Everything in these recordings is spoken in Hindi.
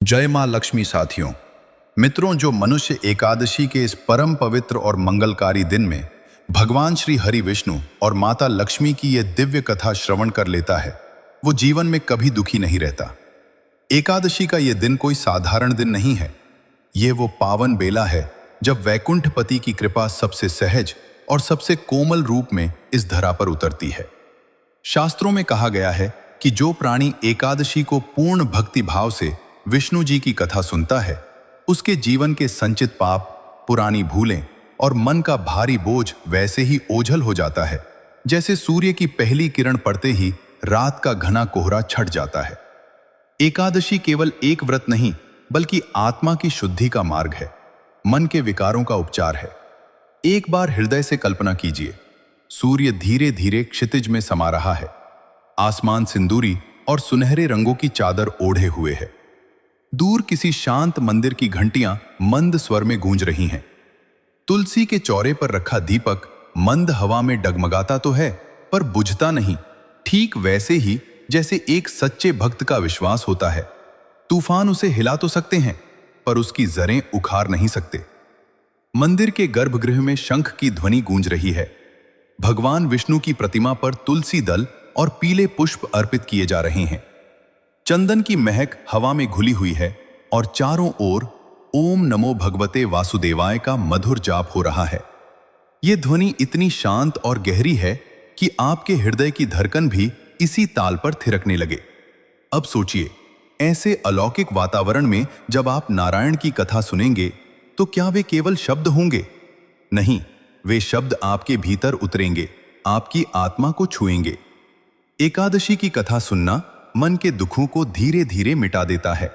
जय मां लक्ष्मी साथियों। मित्रों, जो मनुष्य एकादशी के इस परम पवित्र और मंगलकारी दिन में भगवान श्री हरि विष्णु और माता लक्ष्मी की यह दिव्य कथा श्रवण कर लेता है, वो जीवन में कभी दुखी नहीं रहता। एकादशी का यह दिन कोई साधारण दिन नहीं है। ये वो पावन बेला है जब वैकुंठपति की कृपा सबसे सहज और सबसे कोमल रूप में इस धरा पर उतरती है। शास्त्रों में कहा गया है कि जो प्राणी एकादशी को पूर्ण भक्ति भाव से विष्णु जी की कथा सुनता है, उसके जीवन के संचित पाप, पुरानी भूलें और मन का भारी बोझ वैसे ही ओझल हो जाता है जैसे सूर्य की पहली किरण पड़ते ही रात का घना कोहरा छट जाता है। एकादशी केवल एक व्रत नहीं, बल्कि आत्मा की शुद्धि का मार्ग है, मन के विकारों का उपचार है। एक बार हृदय से कल्पना कीजिए, सूर्य धीरे धीरे क्षितिज में समा रहा है, आसमान सिंदूरी और सुनहरे रंगों की चादर ओढ़े हुए है। दूर किसी शांत मंदिर की घंटियां मंद स्वर में गूंज रही हैं। तुलसी के चौरे पर रखा दीपक मंद हवा में डगमगाता तो है, पर बुझता नहीं, ठीक वैसे ही जैसे एक सच्चे भक्त का विश्वास होता है। तूफान उसे हिला तो सकते हैं, पर उसकी जरें उखाड़ नहीं सकते। मंदिर के गर्भगृह में शंख की ध्वनि गूंज रही है। भगवान विष्णु की प्रतिमा पर तुलसी दल और पीले पुष्प अर्पित किए जा रहे हैं। चंदन की महक हवा में घुली हुई है और चारों ओर ओम नमो भगवते वासुदेवाय का मधुर जाप हो रहा है। यह ध्वनि इतनी शांत और गहरी है कि आपके हृदय की धड़कन भी इसी ताल पर थिरकने लगे। अब सोचिए, ऐसे अलौकिक वातावरण में जब आप नारायण की कथा सुनेंगे, तो क्या वे केवल शब्द होंगे? नहीं, वे शब्द आपके भीतर उतरेंगे, आपकी आत्मा को छुएंगे। एकादशी की कथा सुनना मन के दुखों को धीरे धीरे मिटा देता है।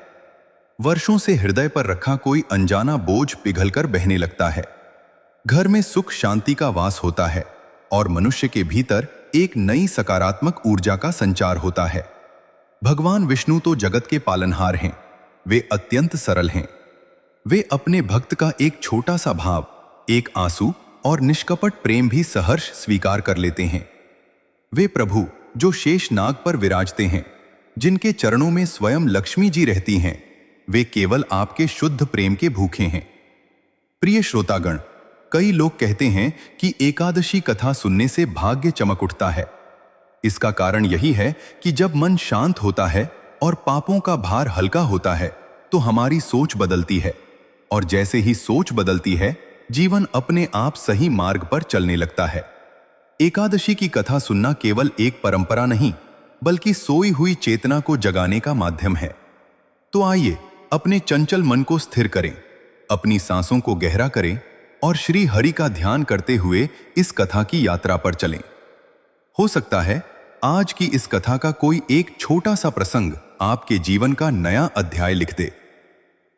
वर्षों से हृदय पर रखा कोई अनजाना बोझ पिघलकर बहने लगता है। घर में सुख शांति का वास होता है और मनुष्य के भीतर एक नई सकारात्मक ऊर्जा का संचार होता है। भगवान विष्णु तो जगत के पालनहार हैं। वे अत्यंत सरल हैं। वे अपने भक्त का एक छोटा सा भाव, एक आंसू और निष्कपट प्रेम भी सहर्ष स्वीकार कर लेते हैं। वे प्रभु जो शेषनाग पर विराजते हैं, जिनके चरणों में स्वयं लक्ष्मी जी रहती हैं, वे केवल आपके शुद्ध प्रेम के भूखे हैं। प्रिय श्रोतागण, कई लोग कहते हैं कि एकादशी कथा सुनने से भाग्य चमक उठता है। इसका कारण यही है कि जब मन शांत होता है और पापों का भार हल्का होता है, तो हमारी सोच बदलती है, और जैसे ही सोच बदलती है, जीवन अपने आप सही मार्ग पर चलने लगता है। एकादशी की कथा सुनना केवल एक परंपरा नहीं, बल्कि सोई हुई चेतना को जगाने का माध्यम है। तो आइए अपने चंचल मन को स्थिर करें, अपनी सांसों को गहरा करें और श्री हरि का ध्यान करते हुए इस कथा की यात्रा पर चलें। हो सकता है आज की इस कथा का कोई एक छोटा सा प्रसंग आपके जीवन का नया अध्याय लिख दे।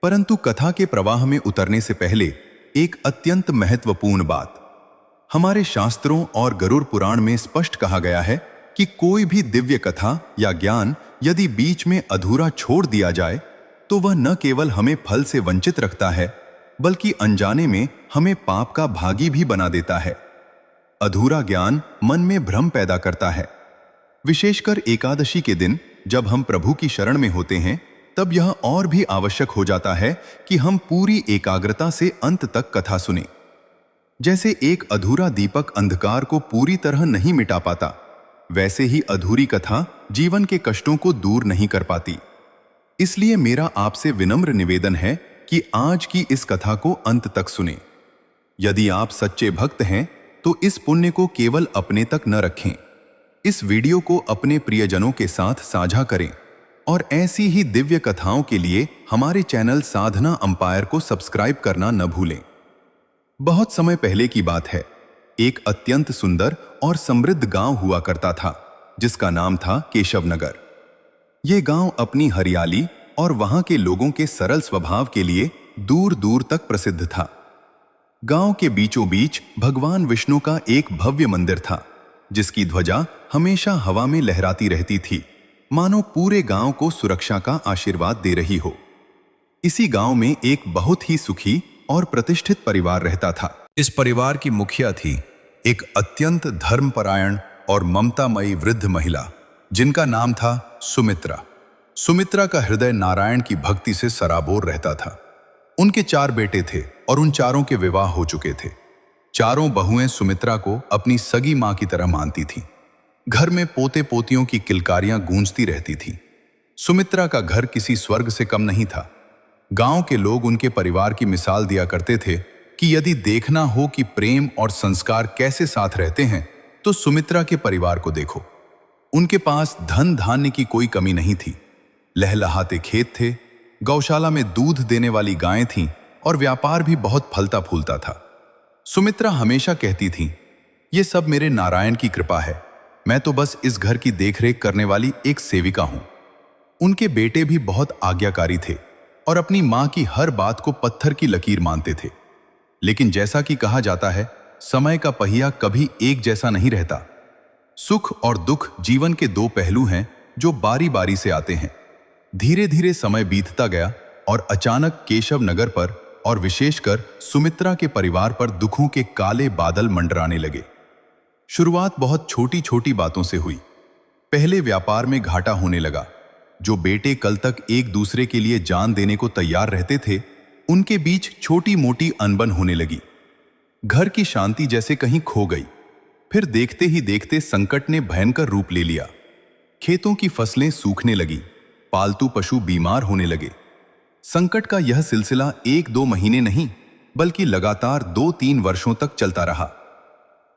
परंतु कथा के प्रवाह में उतरने से पहले एक अत्यंत महत्वपूर्ण बात। हमारे शास्त्रों और गरुड़ पुराण में स्पष्ट कहा गया है कि कोई भी दिव्य कथा या ज्ञान यदि बीच में अधूरा छोड़ दिया जाए, तो वह न केवल हमें फल से वंचित रखता है, बल्कि अनजाने में हमें पाप का भागी भी बना देता है। अधूरा ज्ञान मन में भ्रम पैदा करता है। विशेषकर एकादशी के दिन जब हम प्रभु की शरण में होते हैं, तब यह और भी आवश्यक हो जाता है कि हम पूरी एकाग्रता से अंत तक कथा सुनें। जैसे एक अधूरा दीपक अंधकार को पूरी तरह नहीं मिटा पाता, वैसे ही अधूरी कथा जीवन के कष्टों को दूर नहीं कर पाती। इसलिए मेरा आपसे विनम्र निवेदन है कि आज की इस कथा को अंत तक सुनें। यदि आप सच्चे भक्त हैं, तो इस पुण्य को केवल अपने तक न रखें। इस वीडियो को अपने प्रियजनों के साथ साझा करें और ऐसी ही दिव्य कथाओं के लिए हमारे चैनल साधना अंपायर को सब्सक्राइब करना न भूलें। बहुत समय पहले की बात है। एक अत्यंत सुंदर और समृद्ध गांव हुआ करता था, जिसका नाम था केशवनगर। यह गांव अपनी हरियाली और वहां के लोगों के सरल स्वभाव के लिए दूर दूर तक प्रसिद्ध था। गांव के बीचों बीच भगवान विष्णु का एक भव्य मंदिर था, जिसकी ध्वजा हमेशा हवा में लहराती रहती थी, मानो पूरे गांव को सुरक्षा का आशीर्वाद दे रही हो। इसी गांव में एक बहुत ही सुखी और प्रतिष्ठित परिवार रहता था। इस परिवार की मुखिया थी एक अत्यंत धर्मपरायण और ममतामयी वृद्ध महिला, जिनका नाम था सुमित्रा। सुमित्रा का हृदय नारायण की भक्ति से सराबोर रहता था। उनके 4 बेटे थे और उन चारों के विवाह हो चुके थे। चारों बहुएं सुमित्रा को अपनी सगी मां की तरह मानती थीं। घर में पोते पोतियों की किलकारियां गूंजती रहती थीं। सुमित्रा का घर किसी स्वर्ग से कम नहीं था। गांव के लोग उनके परिवार की मिसाल दिया करते थे कि यदि देखना हो कि प्रेम और संस्कार कैसे साथ रहते हैं तो सुमित्रा के परिवार को देखो। उनके पास धन धान्य की कोई कमी नहीं थी। लहलहाते खेत थे, गौशाला में दूध देने वाली गायें थीं और व्यापार भी बहुत फलता फूलता था। सुमित्रा हमेशा कहती थीं, ये सब मेरे नारायण की कृपा है, मैं तो बस इस घर की देखरेख करने वाली एक सेविका हूं। उनके बेटे भी बहुत आज्ञाकारी थे और अपनी मां की हर बात को पत्थर की लकीर मानते थे। लेकिन जैसा कि कहा जाता है, समय का पहिया कभी एक जैसा नहीं रहता। सुख और दुख जीवन के 2 पहलू हैं जो बारी बारी से आते हैं। धीरे धीरे समय बीतता गया और अचानक केशव नगर पर और विशेषकर सुमित्रा के परिवार पर दुखों के काले बादल मंडराने लगे। शुरुआत बहुत छोटी छोटी बातों से हुई। पहले व्यापार में घाटा होने लगा। जो बेटे कल तक एक दूसरे के लिए जान देने को तैयार रहते थे, उनके बीच छोटी मोटी अनबन होने लगी। घर की शांति जैसे कहीं खो गई। फिर देखते ही देखते संकट ने भयंकर रूप ले लिया। खेतों की फसलें सूखने लगी, पालतू पशु बीमार होने लगे। संकट का यह सिलसिला 1-2 महीने नहीं बल्कि लगातार 2-3 वर्षों तक चलता रहा।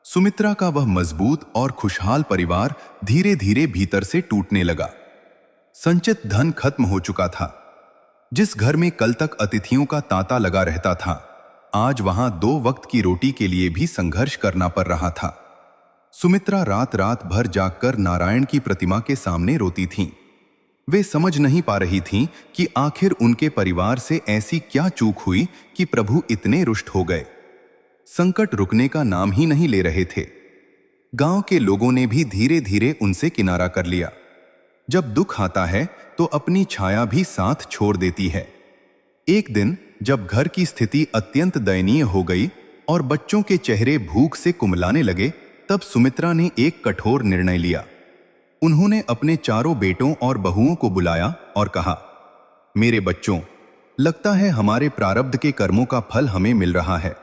सुमित्रा का वह मजबूत और खुशहाल परिवार धीरे धीरे भीतर से टूटने लगा। संचित धन खत्म हो चुका था। जिस घर में कल तक अतिथियों का तांता लगा रहता था, आज वहां 2 वक्त की रोटी के लिए भी संघर्ष करना पड़ रहा था। सुमित्रा रात रात भर जागकर नारायण की प्रतिमा के सामने रोती थीं। वे समझ नहीं पा रही थीं कि आखिर उनके परिवार से ऐसी क्या चूक हुई कि प्रभु इतने रुष्ट हो गए। संकट रुकने का नाम ही नहीं ले रहे थे। गांव के लोगों ने भी धीरे धीरे उनसे किनारा कर लिया। जब दुख आता है तो अपनी छाया भी साथ छोड़ देती है। एक दिन जब घर की स्थिति अत्यंत दयनीय हो गई और बच्चों के चेहरे भूख से कुमलाने लगे, तब सुमित्रा ने एक कठोर निर्णय लिया। उन्होंने अपने चारों बेटों और बहुओं को बुलाया और कहा, मेरे बच्चों, लगता है हमारे प्रारब्ध के कर्मों का फल हमें मिल रहा है,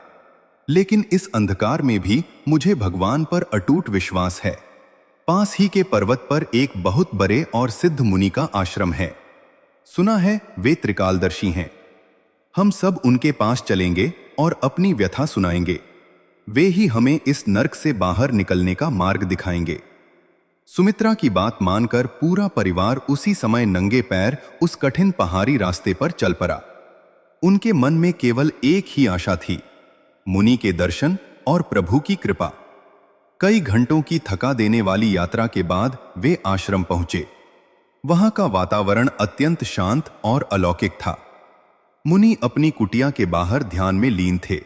लेकिन इस अंधकार में भी मुझे भगवान पर अटूट विश्वास है। पास ही के पर्वत पर एक बहुत बड़े और सिद्ध मुनि का आश्रम है। सुना है वे त्रिकालदर्शी हैं। हम सब उनके पास चलेंगे और अपनी व्यथा सुनाएंगे। वे ही हमें इस नरक से बाहर निकलने का मार्ग दिखाएंगे। सुमित्रा की बात मानकर पूरा परिवार उसी समय नंगे पैर उस कठिन पहाड़ी रास्ते पर चल पड़ा। उनके मन में केवल एक ही आशा थी, मुनि के दर्शन और प्रभु की कृपा। कई घंटों की थका देने वाली यात्रा के बाद वे आश्रम पहुंचे। वहां का वातावरण अत्यंत शांत और अलौकिक था। मुनि अपनी कुटिया के बाहर ध्यान में लीन थे।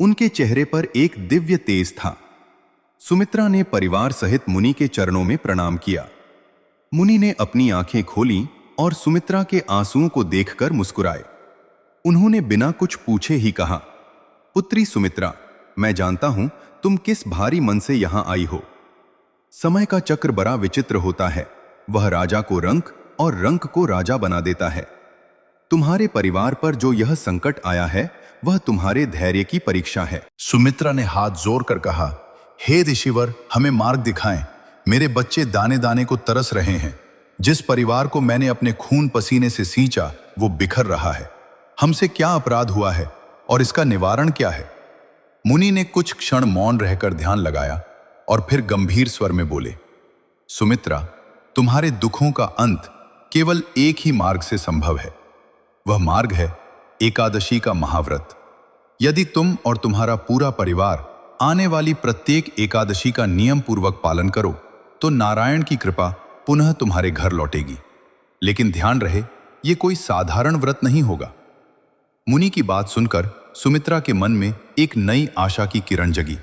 उनके चेहरे पर एक दिव्य तेज था। सुमित्रा ने परिवार सहित मुनि के चरणों में प्रणाम किया। मुनि ने अपनी आंखें खोलीं और सुमित्रा के आंसुओं को देखकर मुस्कुराए। उन्होंने बिना कुछ पूछे ही कहा, पुत्री सुमित्रा, मैं जानता हूं तुम किस भारी मन से यहां आई हो। समय का चक्र बड़ा विचित्र होता है। वह राजा को रंक और रंक को राजा बना देता है। तुम्हारे परिवार पर जो यह संकट आया है, वह तुम्हारे धैर्य की परीक्षा है। सुमित्रा ने हाथ जोड़कर कहा, हे ऋषिवर, हमें मार्ग दिखाएं। मेरे बच्चे दाने दाने को तरस रहे हैं। जिस परिवार को मैंने अपने खून पसीने से सींचा, वो बिखर रहा है। हमसे क्या अपराध हुआ है और इसका निवारण क्या है? मुनि ने कुछ क्षण मौन रहकर ध्यान लगाया और फिर गंभीर स्वर में बोले, सुमित्रा, तुम्हारे दुखों का अंत केवल एक ही मार्ग से संभव है। वह मार्ग है एकादशी का महाव्रत। यदि तुम और तुम्हारा पूरा परिवार आने वाली प्रत्येक एकादशी का नियम पूर्वक पालन करो तो नारायण की कृपा पुनः तुम्हारे घर लौटेगी। लेकिन ध्यान रहे, ये कोई साधारण व्रत नहीं होगा। मुनि की बात सुनकर सुमित्रा के मन में एक नई आशा की किरण जगी।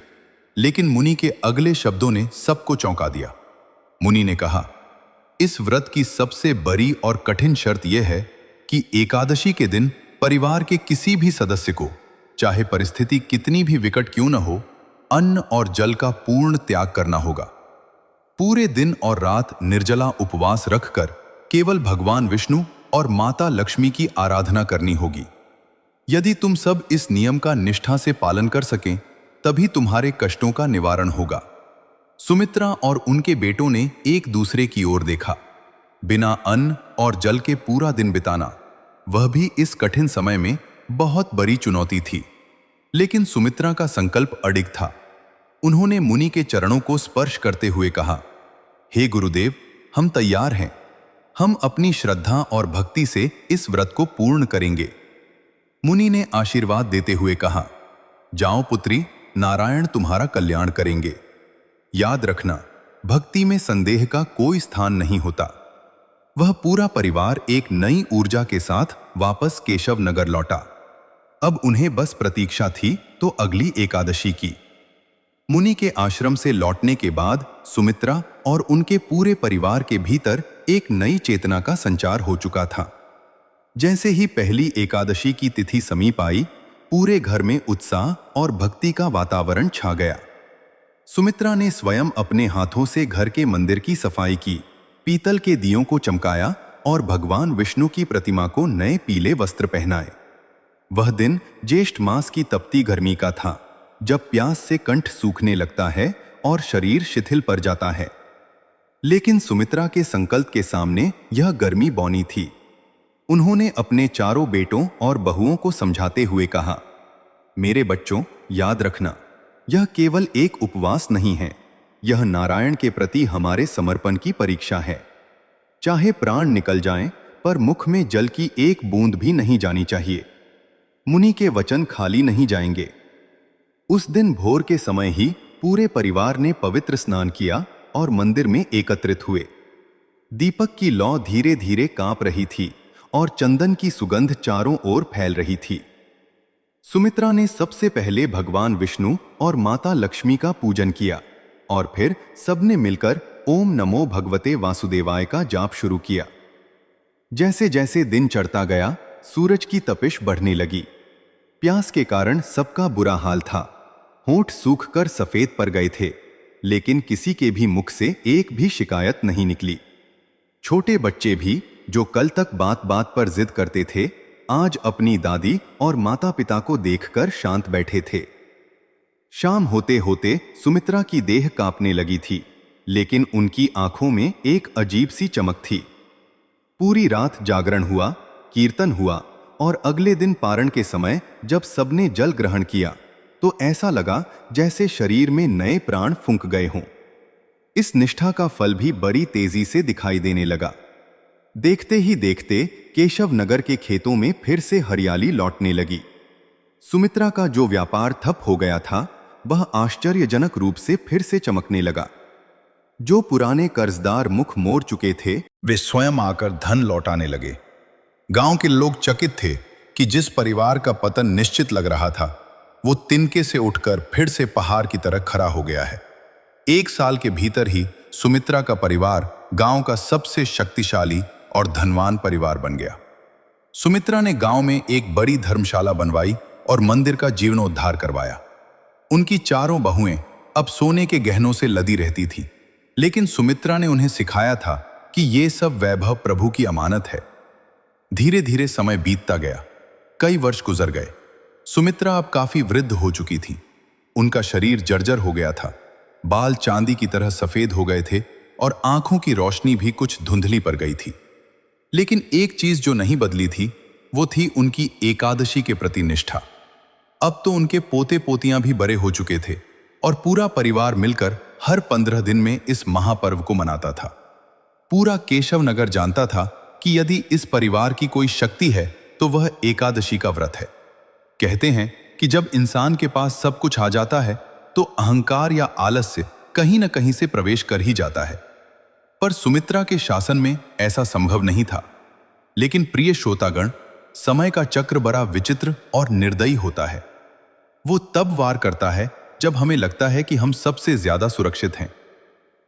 लेकिन मुनि के अगले शब्दों ने सबको चौंका दिया। मुनि ने कहा, इस व्रत की सबसे बड़ी और कठिन शर्त यह है कि एकादशी के दिन परिवार के किसी भी सदस्य को, चाहे परिस्थिति कितनी भी विकट क्यों न हो, अन्न और जल का पूर्ण त्याग करना होगा। पूरे दिन और रात निर्जला उपवास रखकर केवल भगवान विष्णु और माता लक्ष्मी की आराधना करनी होगी। यदि तुम सब इस नियम का निष्ठा से पालन कर सकें, तभी तुम्हारे कष्टों का निवारण होगा। सुमित्रा और उनके बेटों ने एक दूसरे की ओर देखा। बिना अन्न और जल के पूरा दिन बिताना, वह भी इस कठिन समय में, बहुत बड़ी चुनौती थी। लेकिन सुमित्रा का संकल्प अडिग था। उन्होंने मुनि के चरणों को स्पर्श करते हुए कहा, हे गुरुदेव, हम तैयार हैं। हम अपनी श्रद्धा और भक्ति से इस व्रत को पूर्ण करेंगे। मुनि ने आशीर्वाद देते हुए कहा, जाओ पुत्री, नारायण तुम्हारा कल्याण करेंगे। याद रखना, भक्ति में संदेह का कोई स्थान नहीं होता। वह पूरा परिवार एक नई ऊर्जा के साथ वापस केशव नगर लौटा। अब उन्हें बस प्रतीक्षा थी तो अगली एकादशी की। मुनि के आश्रम से लौटने के बाद सुमित्रा और उनके पूरे परिवार के भीतर एक नई चेतना का संचार हो चुका था। जैसे ही पहली एकादशी की तिथि समीप आई, पूरे घर में उत्साह और भक्ति का वातावरण छा गया। सुमित्रा ने स्वयं अपने हाथों से घर के मंदिर की सफाई की, पीतल के दियों को चमकाया और भगवान विष्णु की प्रतिमा को नए पीले वस्त्र पहनाए। वह दिन ज्येष्ठ मास की तपती गर्मी का था, जब प्यास से कंठ सूखने लगता है और शरीर शिथिल पड़ जाता है। लेकिन सुमित्रा के संकल्प के सामने यह गर्मी बौनी थी। उन्होंने अपने चारों बेटों और बहुओं को समझाते हुए कहा, मेरे बच्चों, याद रखना, यह केवल एक उपवास नहीं है, यह नारायण के प्रति हमारे समर्पण की परीक्षा है। चाहे प्राण निकल जाएं, पर मुख में जल की एक बूंद भी नहीं जानी चाहिए। मुनि के वचन खाली नहीं जाएंगे। उस दिन भोर के समय ही पूरे परिवार ने पवित्र स्नान किया और मंदिर में एकत्रित हुए। दीपक की लौ धीरे धीरे कांप रही थी और चंदन की सुगंध चारों ओर फैल रही थी। सुमित्रा ने सबसे पहले भगवान विष्णु और माता लक्ष्मी का पूजन किया और फिर सबने मिलकर ओम नमो भगवते वासुदेवाय का जाप शुरू किया। जैसे जैसे दिन चढ़ता गया, सूरज की तपिश बढ़ने लगी। प्यास के कारण सबका बुरा हाल था। होंठ सूखकर सफेद पड़ गए थे, लेकिन किसी के भी मुख से एक भी शिकायत नहीं निकली। छोटे बच्चे भी, जो कल तक बात बात पर जिद करते थे, आज अपनी दादी और माता पिता को देखकर शांत बैठे थे। शाम होते होते सुमित्रा की देह कांपने लगी थी, लेकिन उनकी आंखों में एक अजीब सी चमक थी। पूरी रात जागरण हुआ, कीर्तन हुआ और अगले दिन पारण के समय जब सबने जल ग्रहण किया, तो ऐसा लगा जैसे शरीर में नए प्राण फूंक गए हों। इस निष्ठा का फल भी बड़ी तेजी से दिखाई देने लगा। देखते ही देखते केशव नगर के खेतों में फिर से हरियाली लौटने लगी। सुमित्रा का जो व्यापार ठप हो गया था, वह आश्चर्यजनक रूप से फिर से चमकने लगा। जो पुराने कर्जदार मुख मोड़ चुके थे, वे स्वयं आकर धन लौटाने लगे। गांव के लोग चकित थे कि जिस परिवार का पतन निश्चित लग रहा था, वो तिनके से उठकर फिर से पहाड़ की तरह खड़ा हो गया है। 1 साल के भीतर ही सुमित्रा का परिवार गांव का सबसे शक्तिशाली और धनवान परिवार बन गया। सुमित्रा ने गांव में एक बड़ी धर्मशाला बनवाई और मंदिर का जीर्णोद्धार करवाया। उनकी चारों बहुएं अब सोने के गहनों से लदी रहती थीं, लेकिन सुमित्रा ने उन्हें सिखाया था कि ये सब वैभव प्रभु की अमानत है। धीरे धीरे समय बीतता गया। कई वर्ष गुजर गए। सुमित्रा अब काफी वृद्ध हो चुकी थी। उनका शरीर जर्जर हो गया था, बाल चांदी की तरह सफेद हो गए थे और आंखों की रोशनी भी कुछ धुंधली पड़ गई थी। लेकिन एक चीज जो नहीं बदली थी, वो थी उनकी एकादशी के प्रति निष्ठा। अब तो उनके पोते पोतियां भी बड़े हो चुके थे और पूरा परिवार मिलकर हर 15 दिन में इस महापर्व को मनाता था। पूरा केशव नगर जानता था कि यदि इस परिवार की कोई शक्ति है तो वह एकादशी का व्रत है। कहते हैं कि जब इंसान के पास सब कुछ आ जाता है तो अहंकार या आलस्य कहीं न कहीं से प्रवेश कर ही जाता है। पर सुमित्रा के शासन में ऐसा संभव नहीं था। लेकिन प्रिय श्रोतागण, समय का चक्र बड़ा विचित्र और निर्दयी होता है। वो तब वार करता है जब हमें लगता है कि हम सबसे ज्यादा सुरक्षित हैं।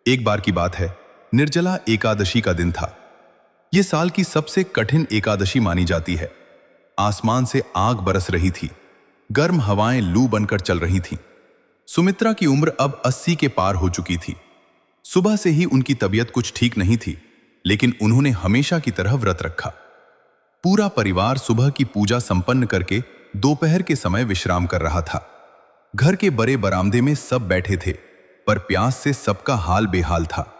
एक बार की बात है, निर्जला एकादशी का दिन था। यह साल की सबसे कठिन एकादशी मानी जाती है। आसमान से आग बरस रही थी, गर्म हवाएं लू बनकर चल रही थीं। सुमित्रा की उम्र अब 80 के पार हो चुकी थी। सुबह से ही उनकी तबीयत कुछ ठीक नहीं थी, लेकिन उन्होंने हमेशा की तरह व्रत रखा। पूरा परिवार सुबह की पूजा संपन्न करके दोपहर के समय विश्राम कर रहा था। घर के बड़े बरामदे में सब बैठे थे, पर प्यास से सबका हाल बेहाल था।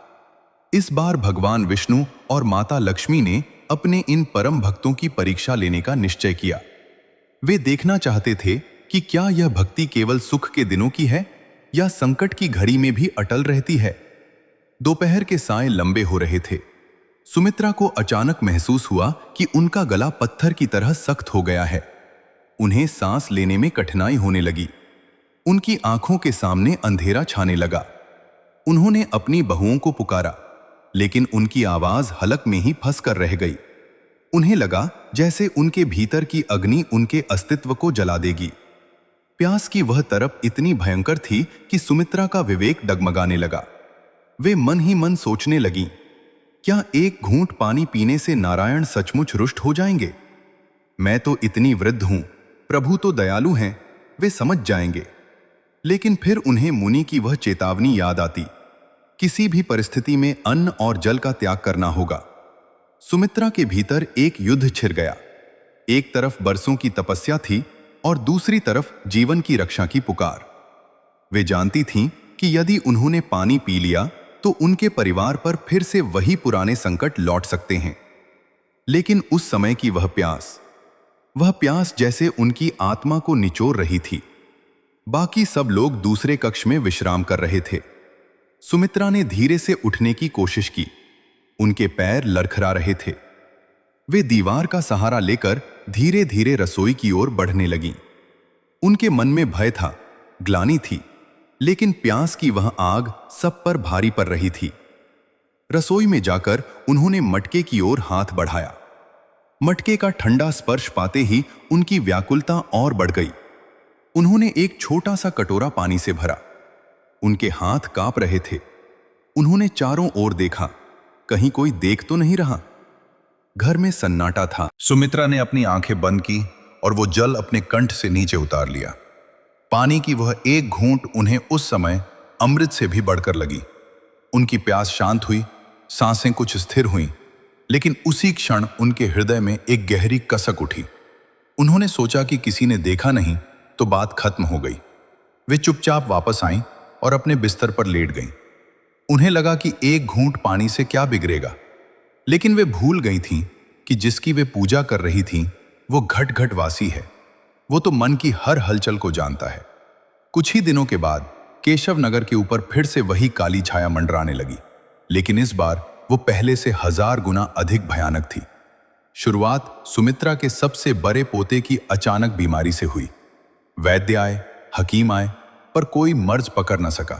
इस बार भगवान विष्णु और माता लक्ष्मी ने अपने इन परम भक्तों की परीक्षा लेने का निश्चय किया। वे देखना चाहते थे कि क्या यह भक्ति केवल सुख के दिनों की है या संकट की घड़ी में भी अटल रहती है। दोपहर के साय लंबे हो रहे थे। सुमित्रा को अचानक महसूस हुआ कि उनका गला पत्थर की तरह सख्त हो गया है। उन्हें सांस लेने में कठिनाई होने लगी। उनकी आंखों के सामने अंधेरा छाने लगा। उन्होंने अपनी बहुओं को पुकारा, लेकिन उनकी आवाज हलक में ही फंस कर रह गई। उन्हें लगा जैसे उनके भीतर की अग्नि उनके अस्तित्व को जला देगी। प्यास की वह तड़प इतनी भयंकर थी कि सुमित्रा का विवेक डगमगाने लगा। वे मन ही मन सोचने लगीं, क्या एक घूंट पानी पीने से नारायण सचमुच रुष्ट हो जाएंगे? मैं तो इतनी वृद्ध हूं, प्रभु तो दयालु हैं, वे समझ जाएंगे। लेकिन फिर उन्हें मुनि की वह चेतावनी याद आती, किसी भी परिस्थिति में अन्न और जल का त्याग करना होगा। सुमित्रा के भीतर एक युद्ध छिड़ गया। एक तरफ बरसों की तपस्या थी और दूसरी तरफ जीवन की रक्षा की पुकार। वे जानती थीं कि यदि उन्होंने पानी पी लिया तो उनके परिवार पर फिर से वही पुराने संकट लौट सकते हैं। लेकिन उस समय की वह प्यास जैसे उनकी आत्मा को निचोड़ रही थी। बाकी सब लोग दूसरे कक्ष में विश्राम कर रहे थे। सुमित्रा ने धीरे से उठने की कोशिश की। उनके पैर लड़खड़ा रहे थे। वे दीवार का सहारा लेकर धीरे धीरे रसोई की ओर बढ़ने लगीं। उनके मन में भय था, ग्लानि थी, लेकिन प्यास की वह आग सब पर भारी पड़ रही थी। रसोई में जाकर उन्होंने मटके की ओर हाथ बढ़ाया। मटके का ठंडा स्पर्श पाते ही उनकी व्याकुलता और बढ़ गई। उन्होंने एक छोटा सा कटोरा पानी से भरा। उनके हाथ कांप रहे थे। उन्होंने चारों ओर देखा, कहीं कोई देख तो नहीं रहा। घर में सन्नाटा था। सुमित्रा ने अपनी आंखें बंद की और वो जल अपने कंठ से नीचे उतार लिया। पानी की वह एक घूंट उन्हें उस समय अमृत से भी बढ़कर लगी। उनकी प्यास शांत हुई, सांसें कुछ स्थिर हुईं, लेकिन उसी क्षण उनके हृदय में एक गहरी कसक उठी। उन्होंने सोचा कि किसी ने देखा नहीं तो बात खत्म हो गई। वे चुपचाप वापस आईं और अपने बिस्तर पर लेट गईं। उन्हें लगा कि एक घूंट पानी से क्या बिगड़ेगा, लेकिन वे भूल गई थीं कि जिसकी वे पूजा कर रही थीं वो घट घट वासी है। वो तो मन की हर हलचल को जानता है। कुछ ही दिनों के बाद केशव नगर के ऊपर फिर से वही काली छाया मंडराने लगी, लेकिन इस बार वो पहले से 1000 गुना अधिक भयानक थी। शुरुआत सुमित्रा के सबसे बड़े पोते की अचानक बीमारी से हुई। वैद्य आए, हकीम आए, पर कोई मर्ज पकड़ न सका।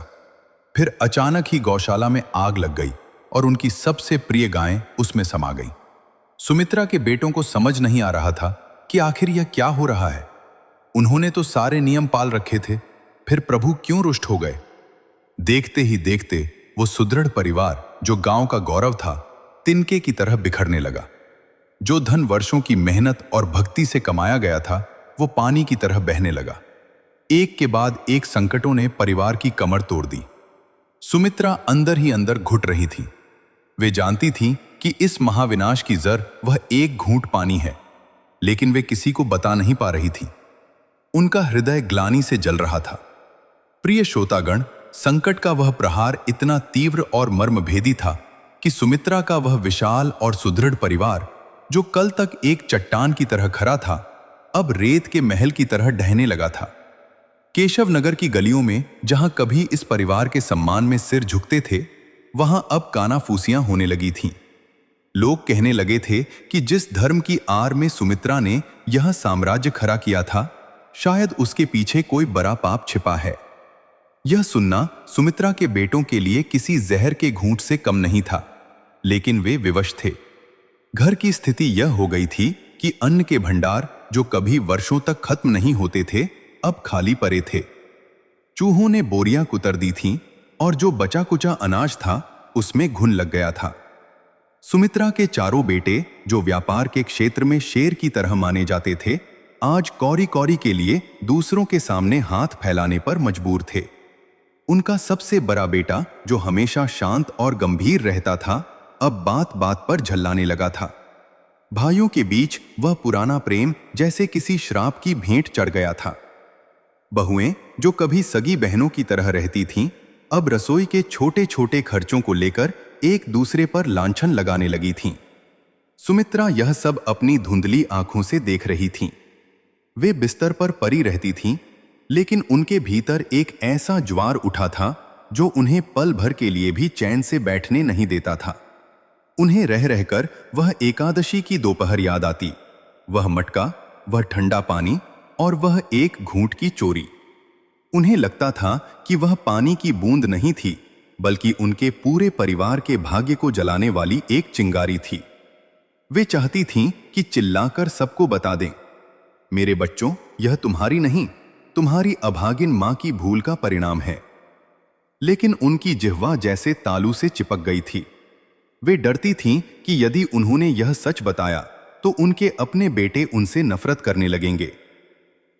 फिर अचानक ही गौशाला में आग लग गई और उनकी सबसे प्रिय गायें उसमें समा गईं। सुमित्रा के बेटों को समझ नहीं आ रहा था कि आखिर यह क्या हो रहा है। उन्होंने तो सारे नियम पाल रखे थे, फिर प्रभु क्यों रुष्ट हो गए? देखते ही देखते वो सुदृढ़ परिवार जो गांव का गौरव था, तिनके की तरह बिखरने लगा। जो धन वर्षों की मेहनत और भक्ति से कमाया गया था, वो पानी की तरह बहने लगा। एक के बाद एक संकटों ने परिवार की कमर तोड़ दी। सुमित्रा अंदर ही अंदर घुट रही थी। वे जानती थीं कि इस महाविनाश की जड़ वह एक घूंट पानी है, लेकिन वे किसी को बता नहीं पा रही थी। उनका हृदय ग्लानि से जल रहा था। प्रिय श्रोतागण, संकट का वह प्रहार इतना तीव्र और मर्मभेदी था कि सुमित्रा का वह विशाल और सुदृढ़ परिवार, जो कल तक एक चट्टान की तरह खड़ा था, अब रेत के महल की तरह ढहने लगा था। केशव नगर की गलियों में जहां कभी इस परिवार के सम्मान में सिर झुकते थे, वहां अब कानाफूसियां होने लगी थीं। लोग कहने लगे थे कि जिस धर्म की आड़ में सुमित्रा ने यह साम्राज्य खड़ा किया था, शायद उसके पीछे कोई बड़ा पाप छिपा है। यह सुनना सुमित्रा के बेटों के लिए किसी जहर के घूंट से कम नहीं था, लेकिन वे विवश थे। घर की स्थिति यह हो गई थी कि अन्न के भंडार जो कभी वर्षों तक खत्म नहीं होते थे, अब खाली पड़े थे। चूहों ने बोरियां कुतर दी थीं और जो बचा कुचा अनाज था उसमें घुन लग गया था। सुमित्रा के चारों बेटे, जो व्यापार के क्षेत्र में शेर की तरह माने जाते थे, आज कौरी कौरी के लिए दूसरों के सामने हाथ फैलाने पर मजबूर थे। उनका सबसे बड़ा बेटा, जो हमेशा शांत और गंभीर रहता था, अब बात बात पर झल्लाने लगा था। भाइयों के बीच वह पुराना प्रेम जैसे किसी श्राप की भेंट चढ़ गया था। बहुएं जो कभी सगी बहनों की तरह रहती थीं, अब रसोई के छोटे छोटे खर्चों को लेकर एक दूसरे पर लांछन लगाने लगी थीं। सुमित्रा यह सब अपनी धुंधली आंखों से देख रही थीं। वे बिस्तर पर पड़ी रहती थीं, लेकिन उनके भीतर एक ऐसा ज्वार उठा था जो उन्हें पल भर के लिए भी चैन से बैठने नहीं देता था। उन्हें रह रहकर वह एकादशी की दोपहर याद आती, वह मटका, वह ठंडा पानी और वह एक घूंट की चोरी। उन्हें लगता था कि वह पानी की बूंद नहीं थी, बल्कि उनके पूरे परिवार के भाग्य को जलाने वाली एक चिंगारी थी। वे चाहती थीं कि चिल्लाकर सबको बता दें, मेरे बच्चों, यह तुम्हारी नहीं, तुम्हारी अभागिन मां की भूल का परिणाम है। लेकिन उनकी जिह्वा जैसे तालू से चिपक गई थी। वे डरती थीं कि यदि उन्होंने यह सच बताया तो उनके अपने बेटे उनसे नफरत करने लगेंगे।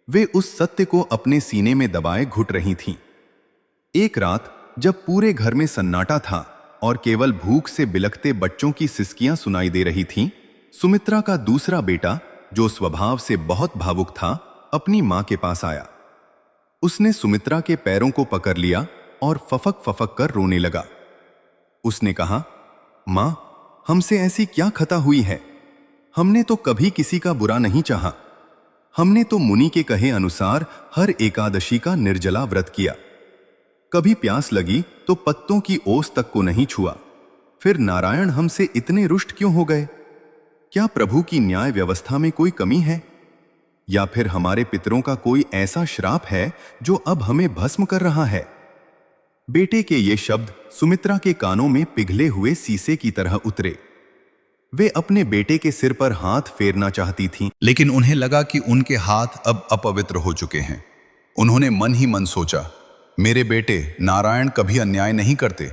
वे उस सत्य को अपने सीने में दबाए घुट रही थीं। एक रात जब पूरे घर में सन्नाटा था और केवल भूख से बिलखते बच्चों की सिसकियां सुनाई दे रही थीं, सुमित्रा का दूसरा बेटा, जो स्वभाव से बहुत भावुक था, अपनी मां के पास आया। उसने सुमित्रा के पैरों को पकड़ लिया और फफक फफक कर रोने लगा। उसने कहा, मां, हमसे ऐसी क्या खता हुई है? हमने तो कभी किसी का बुरा नहीं चाहा। हमने तो मुनि के कहे अनुसार हर एकादशी का निर्जला व्रत किया। कभी प्यास लगी तो पत्तों की ओस तक को नहीं छुआ। फिर नारायण हमसे इतने रुष्ट क्यों हो गए? क्या प्रभु की न्याय व्यवस्था में कोई कमी है? या फिर हमारे पितरों का कोई ऐसा श्राप है जो अब हमें भस्म कर रहा है? बेटे के ये शब्द सुमित्रा के कानों में पिघले हुए शीशे की तरह उतरे। वे अपने बेटे के सिर पर हाथ फेरना चाहती थीं, लेकिन उन्हें लगा कि उनके हाथ अब अपवित्र हो चुके हैं। उन्होंने मन ही मन सोचा, मेरे बेटे नारायण कभी अन्याय नहीं करते,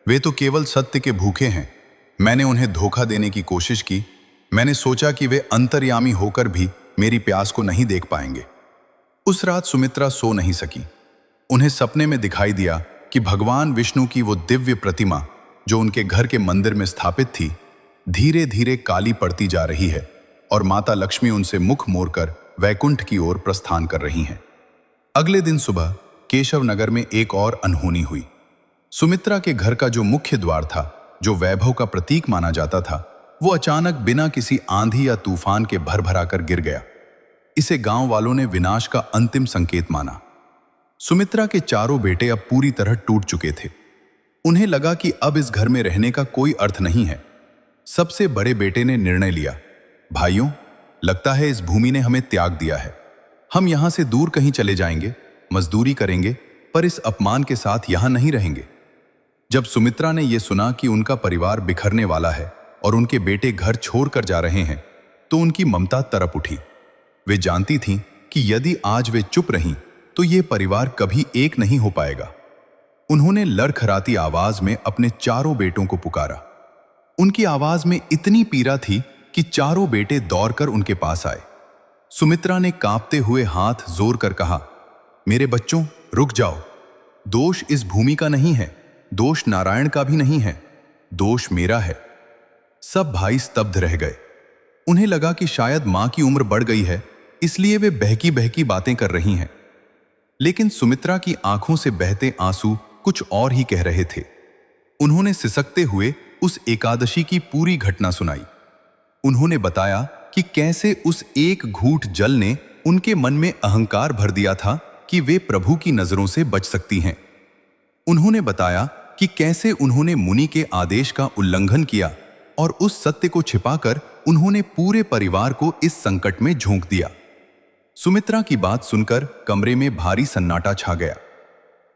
वे तो केवल सत्य के भूखे हैं। मैंने उन्हें धोखा देने की कोशिश की। मैंने सोचा कि वे अंतर्यामी होकर भी मेरी प्यास को नहीं देख पाएंगे। उस रात सुमित्रा सो नहीं सकी। उन्हें सपने में दिखाई दिया कि भगवान विष्णु की वो दिव्य प्रतिमा जो उनके घर के मंदिर में स्थापित थी, धीरे धीरे काली पड़ती जा रही है और माता लक्ष्मी उनसे मुख मोड़कर वैकुंठ की ओर प्रस्थान कर रही हैं। अगले दिन सुबह केशव नगर में एक और अनहोनी हुई। सुमित्रा के घर का जो मुख्य द्वार था, जो वैभव का प्रतीक माना जाता था, वो अचानक बिना किसी आंधी या तूफान के भरभराकर गिर गया। इसे गांव वालों ने विनाश का अंतिम संकेत माना। सुमित्रा के चारों बेटे अब पूरी तरह टूट चुके थे। उन्हें लगा कि अब इस घर में रहने का कोई अर्थ नहीं है। सबसे बड़े बेटे ने निर्णय लिया, भाइयों, लगता है इस भूमि ने हमें त्याग दिया है। हम यहां से दूर कहीं चले जाएंगे, मजदूरी करेंगे, पर इस अपमान के साथ यहां नहीं रहेंगे। जब सुमित्रा ने यह सुना कि उनका परिवार बिखरने वाला है और उनके बेटे घर छोड़कर जा रहे हैं, तो उनकी ममता तड़प उठी। वे जानती थीं कि यदि आज वे चुप रहीं तो ये परिवार कभी एक नहीं हो पाएगा। उन्होंने लड़खड़ाती आवाज में अपने चारों बेटों को पुकारा। उनकी आवाज में इतनी पीड़ा थी कि चारों बेटे दौड़कर उनके पास आए। सुमित्रा ने कांपते हुए हाथ जोर कर कहा, मेरे बच्चों, रुक जाओ। दोष इस भूमि का नहीं है, दोष नारायण का भी नहीं है, दोष मेरा है। सब भाई स्तब्ध रह गए। उन्हें लगा कि शायद मां की उम्र बढ़ गई है, इसलिए वे बहकी बहकी बातें कर रही हैं। लेकिन सुमित्रा की आंखों से बहते आंसू कुछ और ही कह रहे थे। उन्होंने सिसकते हुए उस एकादशी की पूरी घटना सुनाई। उन्होंने बताया कि कैसे उस एक घूंट जल ने उनके मन में अहंकार भर दिया था कि वे प्रभु की नजरों से बच सकती हैं। उन्होंने बताया कि कैसे उन्होंने मुनि के आदेश का उल्लंघन किया और उस सत्य को छिपाकर उन्होंने पूरे परिवार को इस संकट में झोंक दिया। सुमित्रा की बात सुनकर कमरे में भारी सन्नाटा छा गया।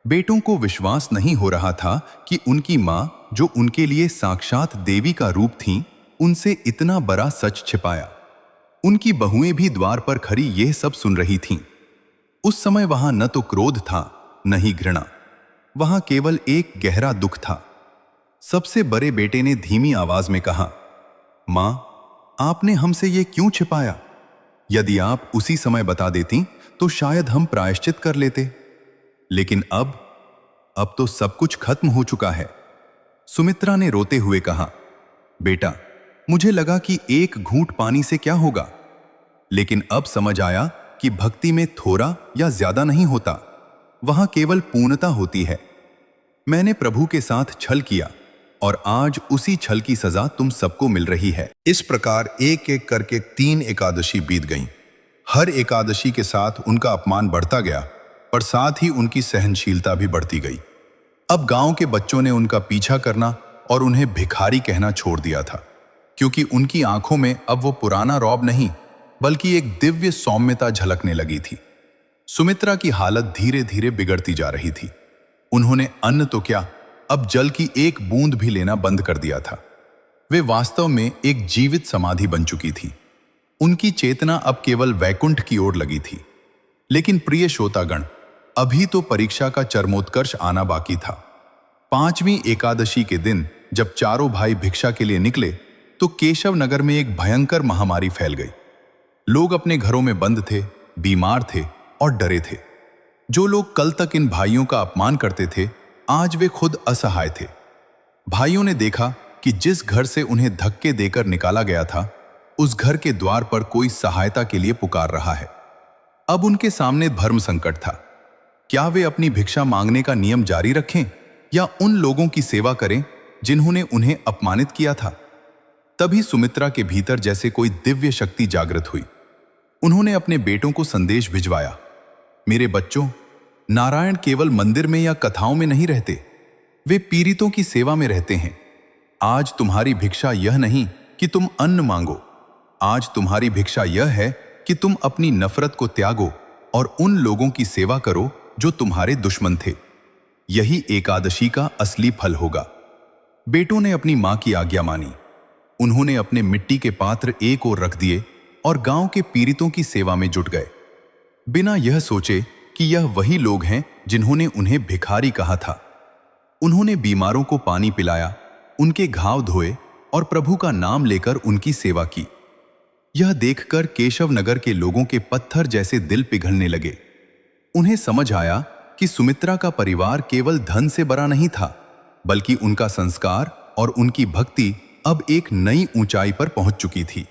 बेटों को विश्वास नहीं हो रहा था कि उनकी मां, जो उनके लिए साक्षात देवी का रूप थीं, उनसे इतना बड़ा सच छिपाया। उनकी बहुएं भी द्वार पर खड़ी यह सब सुन रही थीं। उस समय वहां न तो क्रोध था, न ही घृणा। वहां केवल एक गहरा दुख था। सबसे बड़े बेटे ने धीमी आवाज में कहा, मां, आपने हमसे ये क्यों छिपाया? यदि आप उसी समय बता देती तो शायद हम प्रायश्चित कर लेते। लेकिन अब तो सब कुछ खत्म हो चुका है। सुमित्रा ने रोते हुए कहा, बेटा, मुझे लगा कि एक घूंट पानी से क्या होगा, लेकिन अब समझ आया कि भक्ति में थोड़ा या ज्यादा नहीं होता, वहां केवल पूर्णता होती है। मैंने प्रभु के साथ छल किया और आज उसी छल की सजा तुम सबको मिल रही है। इस प्रकार एक एक करके 3 एकादशी बीत गईं। हर एकादशी के साथ उनका अपमान बढ़ता गया, पर साथ ही उनकी सहनशीलता भी बढ़ती गई। अब गांव के बच्चों ने उनका पीछा करना और उन्हें भिखारी कहना छोड़ दिया था, क्योंकि उनकी आंखों में अब वो पुराना रौब नहीं, बल्कि एक दिव्य सौम्यता झलकने लगी थी। सुमित्रा की हालत धीरे धीरे बिगड़ती जा रही थी। उन्होंने अन्न तो क्या, अब जल की एक बूंद भी लेना बंद कर दिया था। वे वास्तव में एक जीवित समाधि बन चुकी थी। उनकी चेतना अब केवल वैकुंठ की ओर लगी थी। लेकिन प्रिय श्रोतागण, अभी तो परीक्षा का चरमोत्कर्ष आना बाकी था। 5वीं एकादशी के दिन जब चारों भाई भिक्षा के लिए निकले, तो केशव नगर में एक भयंकर महामारी फैल गई। लोग अपने घरों में बंद थे, बीमार थे और डरे थे। जो लोग कल तक इन भाइयों का अपमान करते थे, आज वे खुद असहाय थे। भाइयों ने देखा कि जिस घर से उन्हें धक्के देकर निकाला गया था, उस घर के द्वार पर कोई सहायता के लिए पुकार रहा है। अब उनके सामने धर्म संकट था। क्या वे अपनी भिक्षा मांगने का नियम जारी रखें या उन लोगों की सेवा करें जिन्होंने उन्हें अपमानित किया था? तभी सुमित्रा के भीतर जैसे कोई दिव्य शक्ति जागृत हुई। उन्होंने अपने बेटों को संदेश भिजवाया, मेरे बच्चों, नारायण केवल मंदिर में या कथाओं में नहीं रहते, वे पीड़ितों की सेवा में रहते हैं। आज तुम्हारी भिक्षा यह नहीं कि तुम अन्न मांगो, आज तुम्हारी भिक्षा यह है कि तुम अपनी नफरत को त्यागो और उन लोगों की सेवा करो जो तुम्हारे दुश्मन थे। यही एकादशी का असली फल होगा। बेटों ने अपनी मां की आज्ञा मानी। उन्होंने अपने मिट्टी के पात्र एक ओर रख दिए और गांव के पीड़ितों की सेवा में जुट गए, बिना यह सोचे कि यह वही लोग हैं जिन्होंने उन्हें भिखारी कहा था। उन्होंने बीमारों को पानी पिलाया, उनके घाव धोए और प्रभु का नाम लेकर उनकी सेवा की। यह देखकर केशव नगर के लोगों के पत्थर जैसे दिल पिघलने लगे। उन्हें समझ आया कि सुमित्रा का परिवार केवल धन से बड़ा नहीं था, बल्कि उनका संस्कार और उनकी भक्ति अब एक नई ऊंचाई पर पहुंच चुकी थी।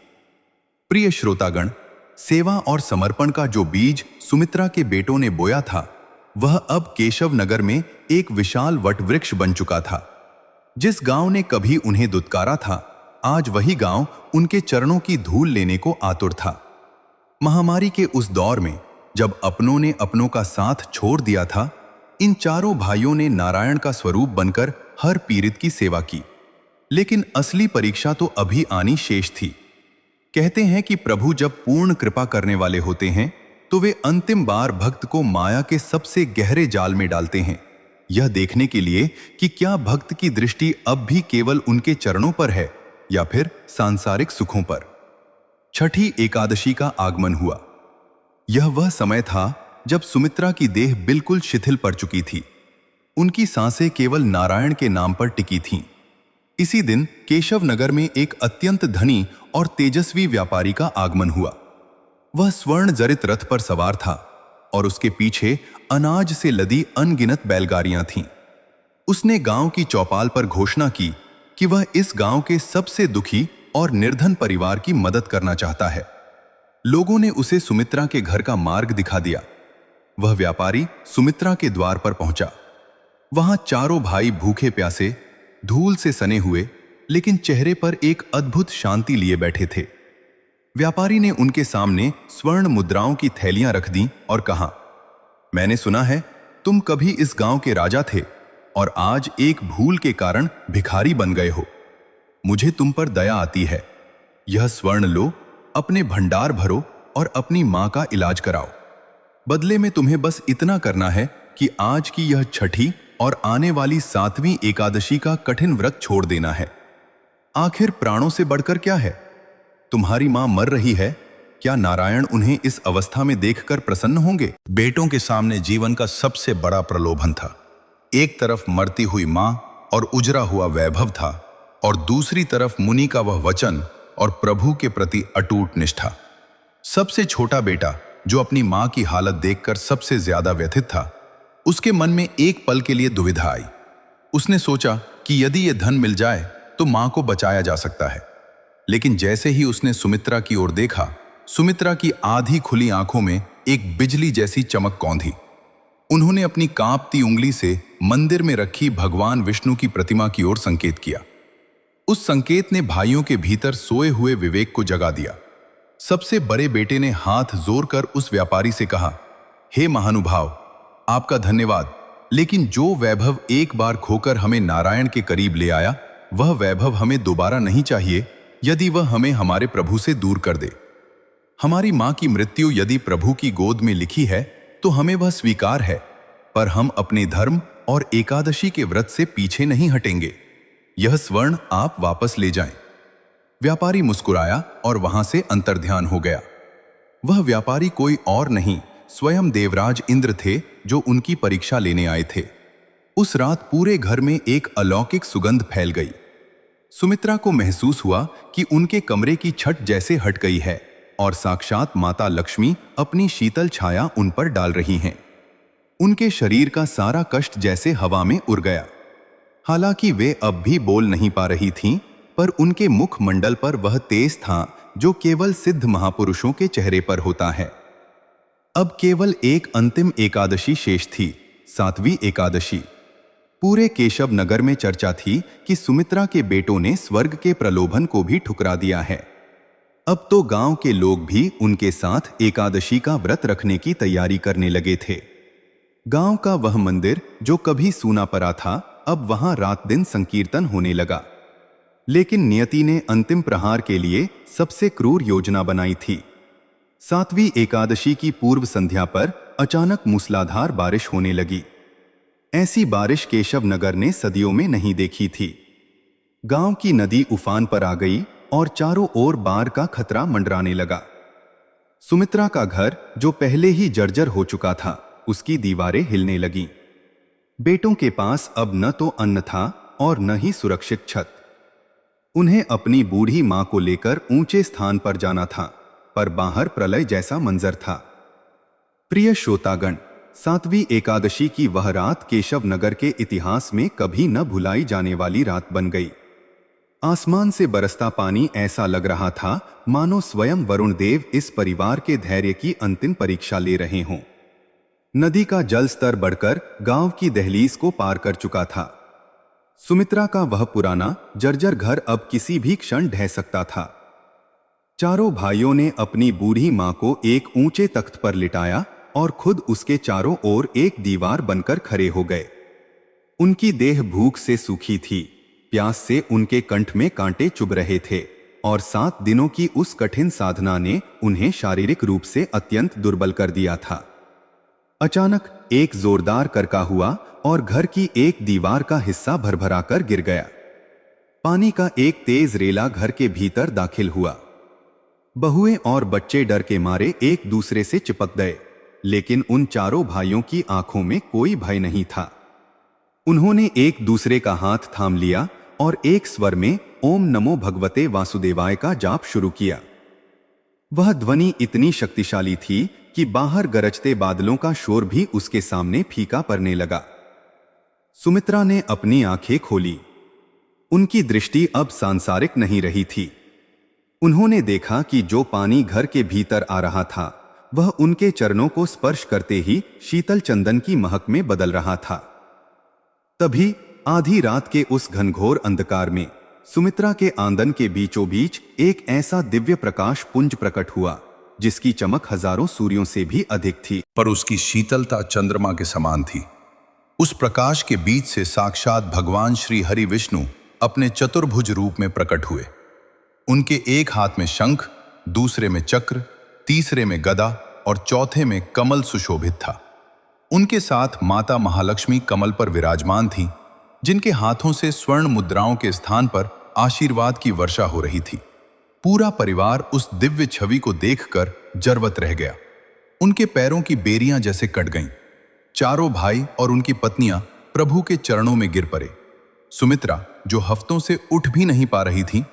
प्रिय श्रोतागण, सेवा और समर्पण का जो बीज सुमित्रा के बेटों ने बोया था, वह अब केशव नगर में एक विशाल वटवृक्ष बन चुका था। जिस गांव ने कभी उन्हें दुत्कारा था, आज वही गांव उनके चरणों की धूल लेने को आतुर था। महामारी के उस दौर में जब अपनों ने अपनों का साथ छोड़ दिया था, इन चारों भाइयों ने नारायण का स्वरूप बनकर हर पीड़ित की सेवा की। लेकिन असली परीक्षा तो अभी आनी शेष थी। कहते हैं कि प्रभु जब पूर्ण कृपा करने वाले होते हैं, तो वे अंतिम बार भक्त को माया के सबसे गहरे जाल में डालते हैं, यह देखने के लिए कि क्या भक्त की दृष्टि अब भी केवल उनके चरणों पर है या फिर सांसारिक सुखों पर। छठी एकादशी का आगमन हुआ। यह वह समय था जब सुमित्रा की देह बिल्कुल शिथिल पड़ चुकी थी। उनकी सांसें केवल नारायण के नाम पर टिकी थीं। इसी दिन केशव नगर में एक अत्यंत धनी और तेजस्वी व्यापारी का आगमन हुआ। वह स्वर्ण जरित रथ पर सवार था और उसके पीछे अनाज से लदी अनगिनत बैलगाड़ियां थीं। उसने गांव की चौपाल पर घोषणा की कि वह इस गांव के सबसे दुखी और निर्धन परिवार की मदद करना चाहता है। लोगों ने उसे सुमित्रा के घर का मार्ग दिखा दिया। वह व्यापारी सुमित्रा के द्वार पर पहुंचा। वहां चारों भाई भूखे प्यासे, धूल से सने हुए, लेकिन चेहरे पर एक अद्भुत शांति लिए बैठे थे। व्यापारी ने उनके सामने स्वर्ण मुद्राओं की थैलियां रख दी और कहा, मैंने सुना है तुम कभी इस गांव के राजा थे और आज एक भूल के कारण भिखारी बन गए हो। मुझे तुम पर दया आती है। यह स्वर्ण लो, अपने भंडार भरो और अपनी मां का इलाज कराओ। बदले में तुम्हें बस इतना करना है कि आज की यह छठी और आने वाली 7वीं एकादशी का कठिन व्रत छोड़ देना है। आखिर प्राणों से बढ़कर क्या है? तुम्हारी मां मर रही है, क्या नारायण उन्हें इस अवस्था में देखकर प्रसन्न होंगे? बेटों के सामने जीवन का सबसे बड़ा प्रलोभन था। एक तरफ मरती हुई मां और उजरा हुआ वैभव था, और दूसरी तरफ मुनि का वह वचन और प्रभु के प्रति अटूट निष्ठा। सबसे छोटा बेटा, जो अपनी मां की हालत देखकर सबसे ज्यादा व्यथित था, उसके मन में एक पल के लिए दुविधा आई। उसने सोचा कि यदि यह धन मिल जाए तो मां को बचाया जा सकता है। लेकिन जैसे ही उसने सुमित्रा की ओर देखा, सुमित्रा की आधी खुली आंखों में एक बिजली जैसी चमक कौंधी। उन्होंने अपनी कांपती उंगली से मंदिर में रखी भगवान विष्णु की प्रतिमा की ओर संकेत किया। उस संकेत ने भाइयों के भीतर सोए हुए विवेक को जगा दिया। सबसे बड़े बेटे ने हाथ जोड़कर उस व्यापारी से कहा, हे महानुभाव, आपका धन्यवाद, लेकिन जो वैभव एक बार खोकर हमें नारायण के करीब ले आया, वह वैभव हमें दोबारा नहीं चाहिए यदि वह हमें हमारे प्रभु से दूर कर दे। हमारी मां की मृत्यु यदि प्रभु की गोद में लिखी है तो हमें वह स्वीकार है, पर हम अपने धर्म और एकादशी के व्रत से पीछे नहीं हटेंगे। यह स्वर्ण आप वापस ले जाएं। व्यापारी मुस्कुराया और वहां से अंतर्ध्यान हो गया। वह व्यापारी कोई और नहीं, स्वयं देवराज इंद्र थे, जो उनकी परीक्षा लेने आए थे। उस रात पूरे घर में एक अलौकिक सुगंध फैल गई। सुमित्रा को महसूस हुआ कि उनके कमरे की छत जैसे हट गई है और साक्षात माता लक्ष्मी अपनी शीतल छाया उन पर डाल रही हैं। उनके शरीर का सारा कष्ट जैसे हवा में उड़ गया। हालांकि वे अब भी बोल नहीं पा रही थीं, पर उनके मुख मंडल पर वह तेज था जो केवल सिद्ध महापुरुषों के चेहरे पर होता है। अब केवल एक अंतिम एकादशी शेष थी, 7वीं एकादशी। पूरे केशव नगर में चर्चा थी कि सुमित्रा के बेटों ने स्वर्ग के प्रलोभन को भी ठुकरा दिया है। अब तो गांव के लोग भी उनके साथ एकादशी का व्रत रखने की तैयारी करने लगे थे। गांव का वह मंदिर जो कभी सूना पड़ा था, अब वहां रात दिन संकीर्तन होने लगा। लेकिन नियति ने अंतिम प्रहार के लिए सबसे क्रूर योजना बनाई थी। 7वीं एकादशी की पूर्व संध्या पर अचानक मूसलाधार बारिश होने लगी। ऐसी बारिश केशव नगर ने सदियों में नहीं देखी थी। गांव की नदी उफान पर आ गई और चारों ओर बाढ़ का खतरा मंडराने लगा। सुमित्रा का घर जो पहले ही जर्जर हो चुका था, उसकी दीवारें हिलने लगीं। बेटों के पास अब न तो अन्न था और न ही सुरक्षित छत। उन्हें अपनी बूढ़ी मां को लेकर ऊंचे स्थान पर जाना था, पर बाहर प्रलय जैसा मंजर था। प्रिय श्रोतागण, 7वीं एकादशी की वह रात केशव नगर के इतिहास में कभी न भुलाई जाने वाली रात बन गई। आसमान से बरसता पानी ऐसा लग रहा था मानो स्वयं वरुण देव इस परिवार के धैर्य की अंतिम परीक्षा ले रहे हों। नदी का जल स्तर बढ़कर गांव की दहलीज को पार कर चुका था। सुमित्रा का वह पुराना जर्जर घर अब किसी भी क्षण ढह सकता था। चारों भाइयों ने अपनी बूढ़ी मां को एक ऊंचे तख्त पर लिटाया और खुद उसके चारों ओर एक दीवार बनकर खड़े हो गए। उनकी देह भूख से सूखी थी, प्यास से उनके कंठ में कांटे चुभ रहे थे और 7 दिनों की उस कठिन साधना ने उन्हें शारीरिक रूप से अत्यंत दुर्बल कर दिया था। अचानक एक जोरदार करका हुआ और घर की एक दीवार का हिस्सा भरभरा कर गिर गया। पानी का एक तेज रेला घर के भीतर दाखिल हुआ। बहुएं और बच्चे डर के मारे एक दूसरे से चिपक गए, लेकिन उन चारों भाइयों की आंखों में कोई भय नहीं था। उन्होंने एक दूसरे का हाथ थाम लिया और एक स्वर में ओम नमो भगवते वासुदेवाय का जाप शुरू किया। वह ध्वनि इतनी शक्तिशाली थी कि बाहर गरजते बादलों का शोर भी उसके सामने फीका पड़ने लगा। सुमित्रा ने अपनी आंखें खोली। उनकी दृष्टि अब सांसारिक नहीं रही थी। उन्होंने देखा कि जो पानी घर के भीतर आ रहा था, वह उनके चरणों को स्पर्श करते ही शीतल चंदन की महक में बदल रहा था। तभी आधी रात के उस घनघोर अंधकार में सुमित्रा के आंगन के बीचों बीच एक ऐसा दिव्य प्रकाश पुंज प्रकट हुआ जिसकी चमक हजारों सूर्यों से भी अधिक थी, पर उसकी शीतलता चंद्रमा के समान थी। उस प्रकाश के बीच से साक्षात भगवान श्री हरि विष्णु अपने चतुर्भुज रूप में प्रकट हुए। उनके एक हाथ में शंख, दूसरे में चक्र, तीसरे में गदा और चौथे में कमल सुशोभित था। उनके साथ माता महालक्ष्मी कमल पर विराजमान थीं, जिनके हाथों से स्वर्ण मुद्राओं के स्थान पर आशीर्वाद की वर्षा हो रही थी। पूरा परिवार उस दिव्य छवि को देखकर जरवत रह गया। उनके पैरों की बेरियां जैसे कट गईं। चारों भाई और उनकी पत्नियां प्रभु के चरणों में गिर पड़े। सुमित्रा, जो हफ्तों से उठ भी नहीं पा रही थी,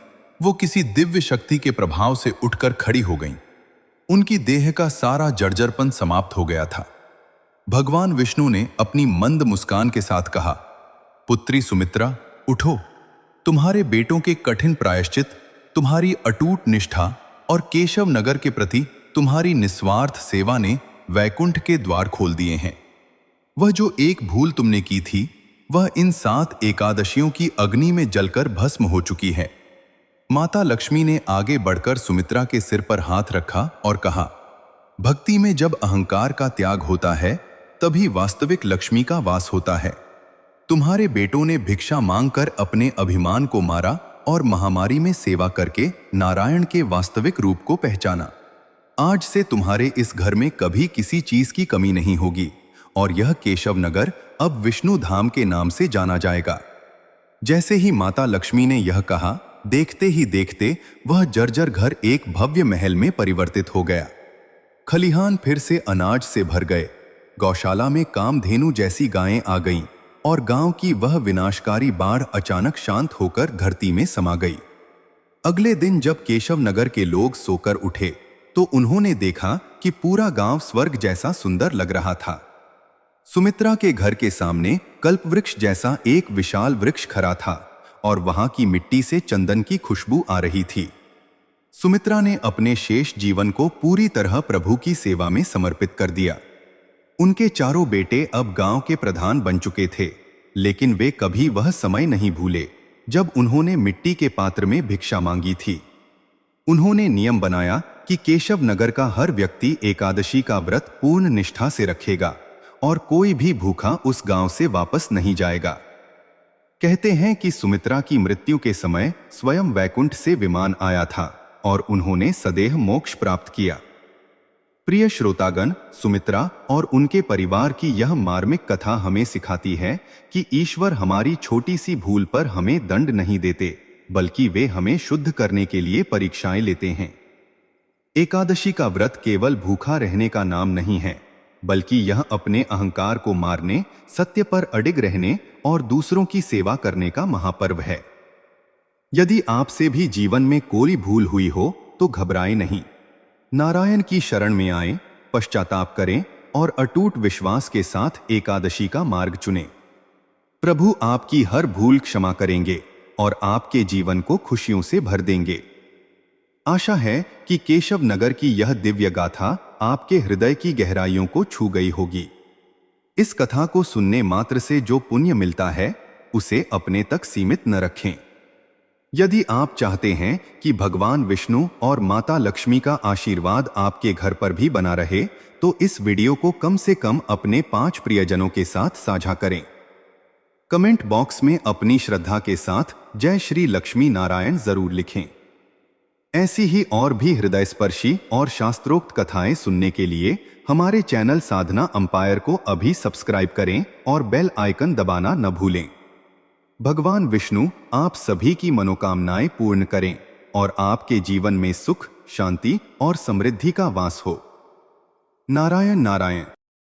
वो किसी दिव्य शक्ति के प्रभाव से उठकर खड़ी हो गईं। उनकी देह का सारा जर्जरपन समाप्त हो गया था। भगवान विष्णु ने अपनी मंद मुस्कान के साथ कहा, पुत्री सुमित्रा, उठो, तुम्हारे बेटों के कठिन प्रायश्चित, तुम्हारी अटूट निष्ठा और केशव नगर के प्रति तुम्हारी निस्वार्थ सेवा ने वैकुंठ के द्वार खोल दिए हैं। वह जो एक भूल तुमने की थी, वह इन 7 एकादशियों की अग्नि में जलकर भस्म हो चुकी है। माता लक्ष्मी ने आगे बढ़कर सुमित्रा के सिर पर हाथ रखा और कहा, भक्ति में जब अहंकार का त्याग होता है, तभी वास्तविक लक्ष्मी का वास होता है। तुम्हारे बेटों ने भिक्षा मांगकर अपने अभिमान को मारा और महामारी में सेवा करके नारायण के वास्तविक रूप को पहचाना। आज से तुम्हारे इस घर में कभी किसी चीज की कमी नहीं होगी और यह केशव नगर अब विष्णु धाम के नाम से जाना जाएगा। जैसे ही माता लक्ष्मी ने यह कहा, देखते ही देखते वह जर्जर घर एक भव्य महल में परिवर्तित हो गया। खलिहान फिर से अनाज से भर गए, गौशाला में कामधेनु जैसी गायें आ गईं और गांव की वह विनाशकारी बाढ़ अचानक शांत होकर धरती में समा गई। अगले दिन जब केशव नगर के लोग सोकर उठे तो उन्होंने देखा कि पूरा गांव स्वर्ग जैसा सुंदर लग रहा था। सुमित्रा के घर के सामने कल्पवृक्ष जैसा एक विशाल वृक्ष खड़ा था और वहां की मिट्टी से चंदन की खुशबू आ रही थी। सुमित्रा ने अपने शेष जीवन को पूरी तरह प्रभु की सेवा में समर्पित कर दिया। उनके चारों बेटे अब गांव के प्रधान बन चुके थे, लेकिन वे कभी वह समय नहीं भूले जब उन्होंने मिट्टी के पात्र में भिक्षा मांगी थी। उन्होंने नियम बनाया कि केशव नगर का हर व्यक्ति एकादशी का व्रत पूर्ण निष्ठा से रखेगा और कोई भी भूखा उस गांव से वापस नहीं जाएगा। कहते हैं कि सुमित्रा की मृत्यु के समय स्वयं वैकुंठ से विमान आया था और उन्होंने सदेह मोक्ष प्राप्त किया। प्रिय श्रोतागण, सुमित्रा और उनके परिवार की यह मार्मिक कथा हमें सिखाती है कि ईश्वर हमारी छोटी सी भूल पर हमें दंड नहीं देते, बल्कि वे हमें शुद्ध करने के लिए परीक्षाएं लेते हैं। एकादशी का व्रत केवल भूखा रहने का नाम नहीं है, बल्कि यह अपने अहंकार को मारने, सत्य पर अडिग रहने और दूसरों की सेवा करने का महापर्व है। यदि आपसे भी जीवन में कोई भूल हुई हो तो घबराएं नहीं। नारायण की शरण में आएं, पश्चाताप करें और अटूट विश्वास के साथ एकादशी का मार्ग चुनें। प्रभु आपकी हर भूल क्षमा करेंगे और आपके जीवन को खुशियों से भर देंगे। आशा है कि केशव नगर की यह दिव्य गाथा आपके हृदय की गहराइयों को छू गई होगी। इस कथा को सुनने मात्र से जो पुण्य मिलता है, उसे अपने तक सीमित न रखें। यदि आप चाहते हैं कि भगवान विष्णु और माता लक्ष्मी का आशीर्वाद आपके घर पर भी बना रहे, तो इस वीडियो को कम से कम अपने 5 प्रियजनों के साथ साझा करें। कमेंट बॉक्स में अपनी श्रद्धा के साथ जय श्री लक्ष्मी नारायण जरूर लिखें। ऐसी ही और भी हृदयस्पर्शी और शास्त्रोक्त कथाएं सुनने के लिए हमारे चैनल साधना अंपायर को अभी सब्सक्राइब करें और बेल आइकन दबाना न भूलें। भगवान विष्णु आप सभी की मनोकामनाएं पूर्ण करें और आपके जीवन में सुख, शांति और समृद्धि का वास हो। नारायण नारायण।